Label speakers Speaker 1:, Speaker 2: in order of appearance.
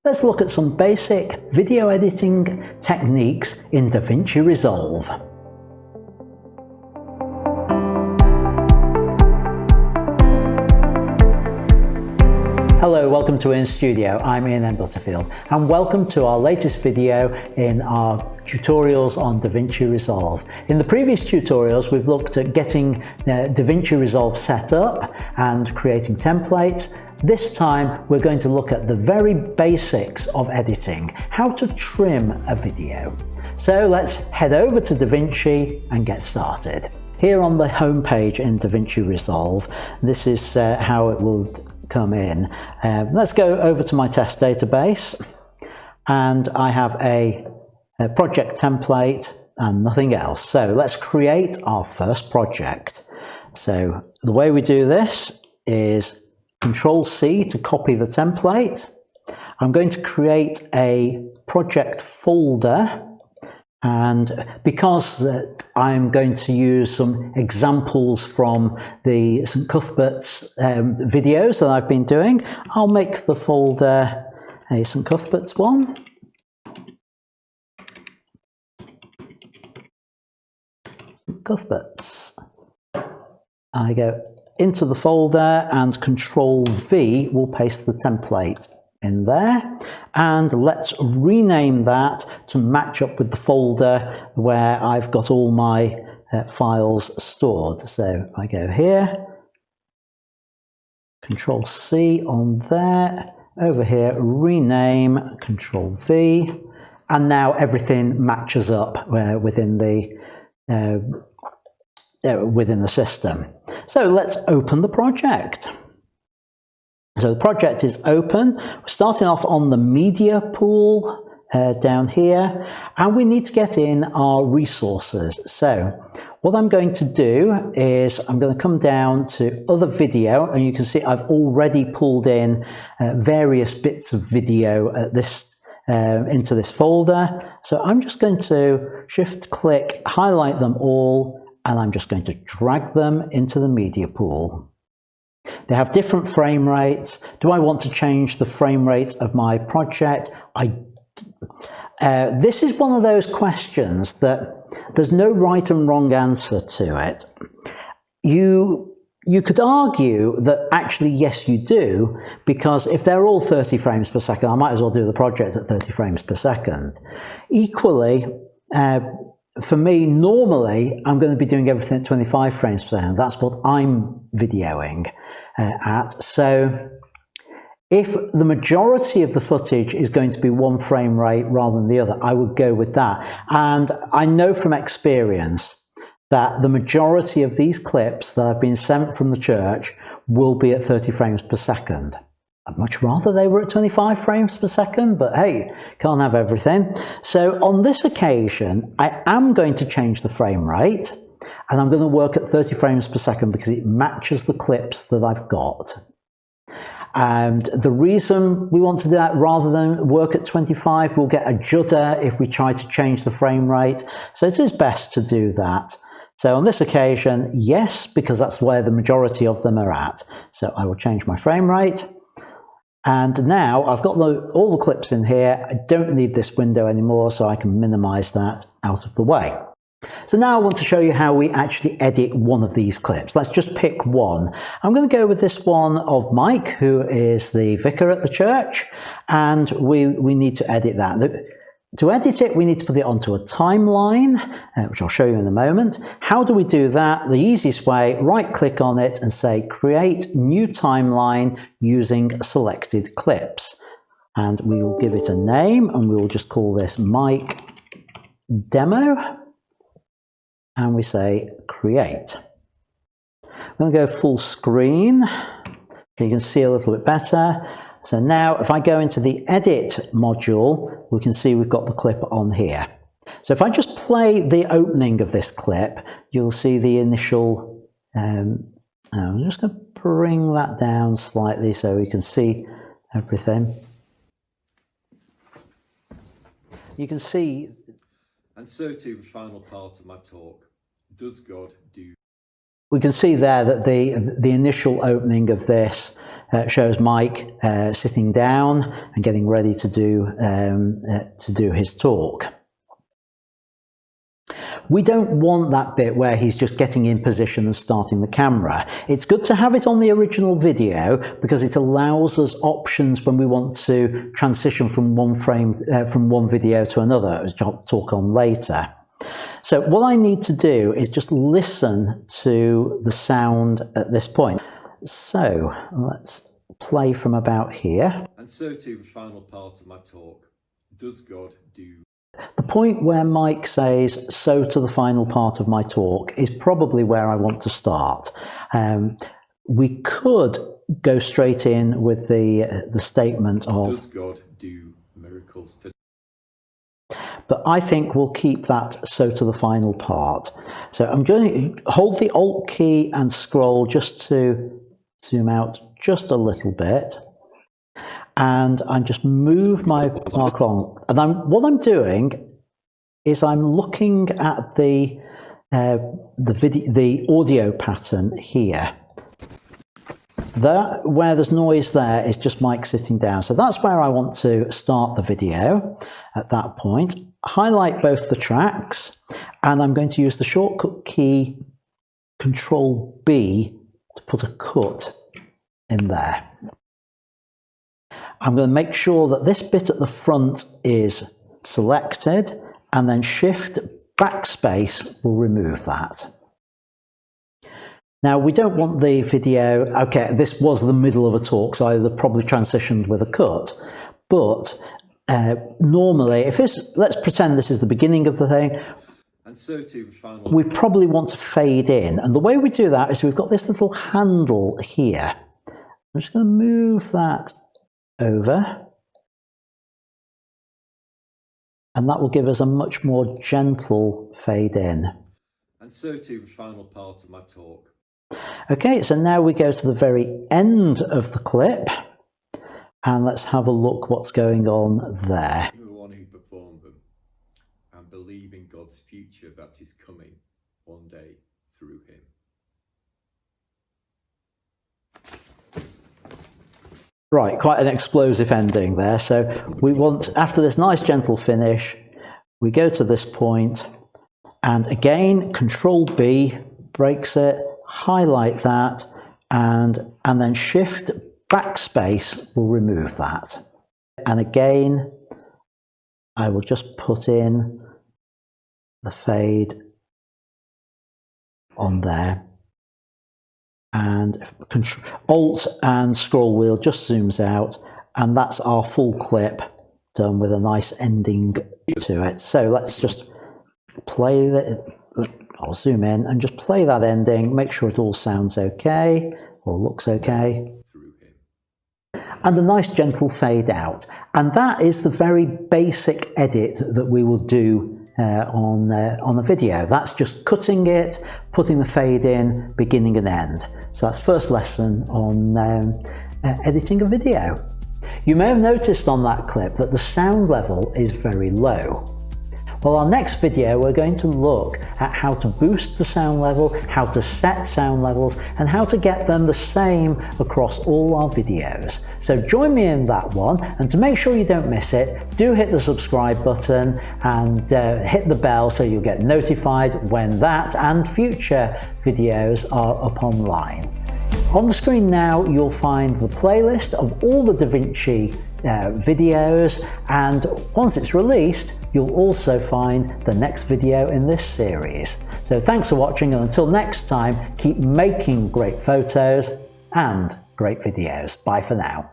Speaker 1: Let's look at some basic video editing techniques in DaVinci Resolve. Hello, welcome to In Studio. I'm Ian Butterfield, and welcome to our latest video in our tutorials on DaVinci Resolve. In the previous tutorials, we've looked at getting DaVinci Resolve set up and creating templates. This time, we're going to look at the very basics of editing, how to trim a video. So let's head over to DaVinci and get started. Here on the home page in DaVinci Resolve, this is how it will come in. Let's go over to my test database, and I have a project template and nothing else. So let's create our first project. So the way we do this is Control-C to copy the template. I'm going to create a project folder, and because I'm going to use some examples from the St Cuthbert's videos that I've been doing, I'll make the folder a St Cuthbert's one. St Cuthbert's. I go into the folder and Control-V will paste the template in there, and let's rename that to match up with the folder where I've got all my files stored. So I go here, Control-C on there, over here rename, Control-V, and now everything matches up within the system. So let's open the project. So the project is open. We're starting off on the media pool down here, and we need to get in our resources. So what I'm going to do is I'm going to come down to other video, and you can see I've already pulled in various bits of video at this into this folder. So I'm just going to shift click, highlight them all, and I'm just going to drag them into the media pool. They have different frame rates. Do I want to change the frame rate of my project? This is one of those questions that there's no right and wrong answer to it. You could argue that actually, yes, you do, because if they're all 30 frames per second, I might as well do the project at 30 frames per second. Equally, for me, normally, I'm going to be doing everything at 25 frames per second. That's what I'm videoing at. So if the majority of the footage is going to be one frame rate rather than the other, I would go with that. And I know from experience that the majority of these clips that have been sent from the church will be at 30 frames per second. I'd much rather they were at 25 frames per second, but hey, can't have everything. So on this occasion, I am going to change the frame rate, and I'm going to work at 30 frames per second because it matches the clips that I've got. And the reason we want to do that rather than work at 25, we'll get a judder if we try to change the frame rate. So it is best to do that. So on this occasion, yes, because that's where the majority of them are at. So I will change my frame rate. And now I've got all the clips in here. I don't need this window anymore, so I can minimize that out of the way. So now I want to show you how we actually edit one of these clips. Let's just pick one. I'm going to go with this one of Mike, who is the vicar at the church, and we need to edit that. To edit it, we need to put it onto a timeline, which I'll show you in a moment. How do we do that? The easiest way, right-click on it and say Create New Timeline using selected clips. And we will give it a name, and we will just call this Mike Demo. And we say Create. I'm going to go full screen so you can see a little bit better. So now if I go into the edit module, we can see we've got the clip on here. So if I just play the opening of this clip, you'll see the initial, I'm just going to bring that down slightly so we can see everything. You can see.
Speaker 2: And so to the final part of my talk, does God do?
Speaker 1: We can see there that the initial opening of this shows Mike sitting down and getting ready to do his talk. We don't want that bit where he's just getting in position and starting the camera. It's good to have it on the original video because it allows us options when we want to transition from one video to another, which I'll talk on later. So what I need to do is just listen to the sound at this point. So let's play from about here.
Speaker 2: And so to the final part of my talk, does God do?
Speaker 1: The point where Mike says, so to the final part of my talk, is probably where I want to start. We could go straight in with the statement of,
Speaker 2: does God do miracles today?
Speaker 1: But I think we'll keep that so to the final part. So I'm going to hold the Alt key and scroll just to zoom out just a little bit. And I just move my mark on. And what I'm doing is I'm looking at the audio pattern here. That where there's noise there is just Mike sitting down. So that's where I want to start the video at that point. Highlight both the tracks, and I'm going to use the shortcut key Control B to put a cut in there. I'm going to make sure that this bit at the front is selected, and then Shift Backspace will remove that. Now we don't want the video, okay, this was the middle of a talk, so I would have probably transitioned with a cut, but normally, if it's, let's pretend this is the beginning of the thing,
Speaker 2: and so to the final,
Speaker 1: we probably want to fade in, and the way we do that is we've got this little handle here. I'm just going to move that over, and that will give us a much more gentle fade in.
Speaker 2: And so to the final part of my talk.
Speaker 1: Okay, so now we go to the very end of the clip, and let's have a look what's going on there.
Speaker 2: The one who performed them, and believe in God's future that is coming one day through him.
Speaker 1: Right, quite an explosive ending there. So we want, after this nice gentle finish, we go to this point, and again, Control B breaks it, highlight that, and then Shift Backspace will remove that. And again, I will just put in the fade on there. And Alt and scroll wheel just zooms out, and that's our full clip done with a nice ending to it. So let's just play that. I'll zoom in and just play that ending, make sure it all sounds okay or looks okay. And a nice gentle fade out. And that is the very basic edit that we will do on a video. That's just cutting it, putting the fade in, beginning and end. So that's first lesson on editing a video. You may have noticed on that clip that the sound level is very low. Well, our next video, we're going to look at how to boost the sound level, how to set sound levels, and how to get them the same across all our videos. So join me in that one, and to make sure you don't miss it, do hit the subscribe button and hit the bell so you'll get notified when that and future videos are up online. On the screen now, you'll find the playlist of all the DaVinci videos, and once it's released, you'll also find the next video in this series. So thanks for watching, and until next time, keep making great photos and great videos. Bye for now.